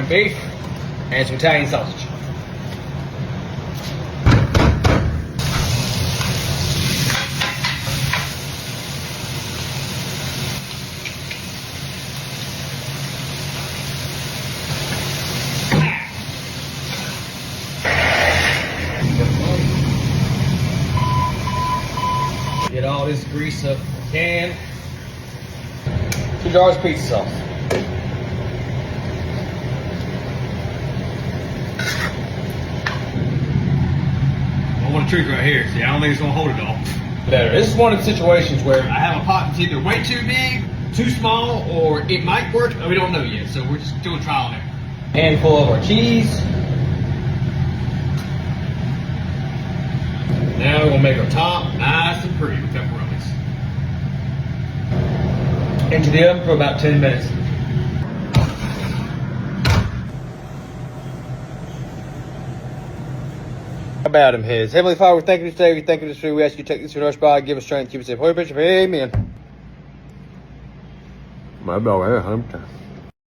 sirloin beef and some Italian sausage. Get all this grease up if we can. 2 jars of pizza sauce. I want a trick right here. See, I don't think it's gonna hold it all. Better. This is one of the situations where I have a pot that's either way too big, too small, or it might work, but we don't know yet. So we're just doing trial and error. handful of our cheese. Now we're gonna make our top Nice and pretty with pepperonis. into the oven for about 10 minutes. About him, his Heavenly Father, we thank you today. We thank you this food. We ask you to take this food in our spot, give us strength, keep us safe. Holy Bishop, amen. My bell, 100%.